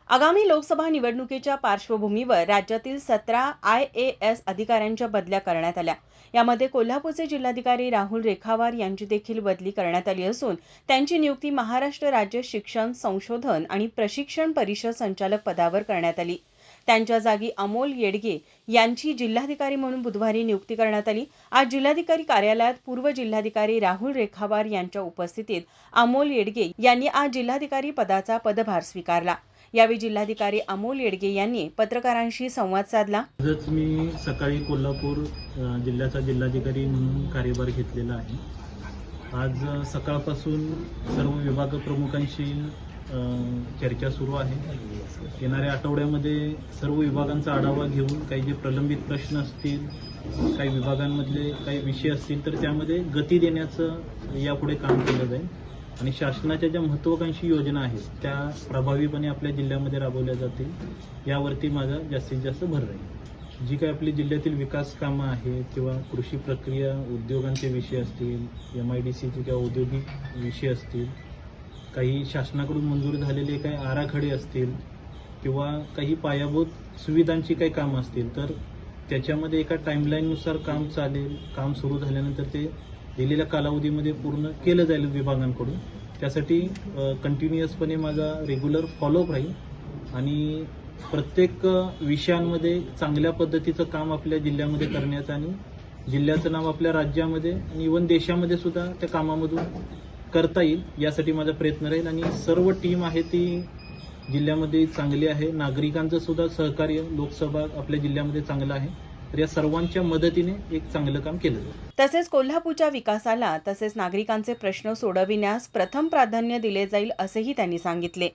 आगामी लोकसभा निवडणुकीच्या पार्श्वभूमीवर राज्यातील 17 IAS अधिकाऱ्यांच्या बदल्या करण्यात आल्या. यामध्ये कोल्हापूरचे जिल्हाधिकारी राहुल रेखावार यांची देखील बदली करण्यात आली असून त्यांची नियुक्ती महाराष्ट्र राज्य शिक्षण संशोधन आणि प्रशिक्षण परिषद संचालक पदावर करण्यात आली. त्यांच्या जागी अमोल येडगे यांची जिल्हाधिकारी म्हणून बुधवारी नियुक्ती करण्यात आली. आज जिल्हाधिकारी कार्यालयात पूर्व जिल्हाधिकारी राहुल रेखावार यांच्या उपस्थितीत अमोल येडगे यांनी आज जिल्हाधिकारी पदाचा पदभार स्वीकारला. यावेळी जिल्हाधिकारी अमोल येडगे यांनी पत्रकारांशी संवाद साधला. आजच मी सकाळी कोल्हापूर जिल्ह्याचा जिल्हाधिकारी म्हणून कार्यभार घेतलेला आहे. आज सकाळपासून सर्व विभाग प्रमुखांशी चर्चा सुरू आहे. येणाऱ्या आठवड्यामध्ये सर्व विभागांचा आढावा घेऊन काही जे प्रलंबित प्रश्न असतील, काही विभागांमधले काही विषय असतील तर त्यामध्ये गती देण्याचं यापुढे काम केलं जाईल आणि शासनाच्या ज्या महत्त्वाकांक्षी योजना आहेत त्या प्रभावीपणे आपल्या जिल्ह्यामध्ये राबवल्या जातील यावरती माझा जास्तीत जास्त भर राहील. जी काही आपली जिल्ह्यातील विकास कामं आहेत किंवा कृषी प्रक्रिया उद्योगांचे विषय असतील, MIDCचे किंवा औद्योगिक विषय असतील, काही शासनाकडून मंजूर झालेले काही आराखडे असतील किंवा काही पायाभूत सुविधांची काही कामं असतील तर त्याच्यामध्ये एका टाईमलाईननुसार काम चालेल. काम सुरू झाल्यानंतर ते दिलेल्या कालावधीमध्ये पूर्ण केलं जाईल विभागांकडून. त्यासाठी कंटिन्युअसपणे माझा रेग्युलर फॉलोअप राहील आणि प्रत्येक विषयांमध्ये चांगल्या पद्धतीचं काम आपल्या जिल्ह्यामध्ये करण्याचं आणि जिल्ह्याचं नाव आपल्या राज्यामध्ये आणि इव्हन देशामध्ये सुद्धा त्या कामामधून करता येईल यासाठी माझा प्रयत्न राहील. आणि सर्व टीम आहे ती जिल्ह्यामध्ये चांगली आहे. नागरिकांचं सुद्धा सहकार्य लोकसभा आपल्या जिल्ह्यामध्ये चांगलं आहे. तर या सर्वांच्या मदतीने एक चांगलं काम केलं जाईल. तसेच कोल्हापूरच्या विकासाला तसेच नागरिकांचे प्रश्न सोडविण्यास प्रथम प्राधान्य दिले जाईल असेही त्यांनी सांगितले.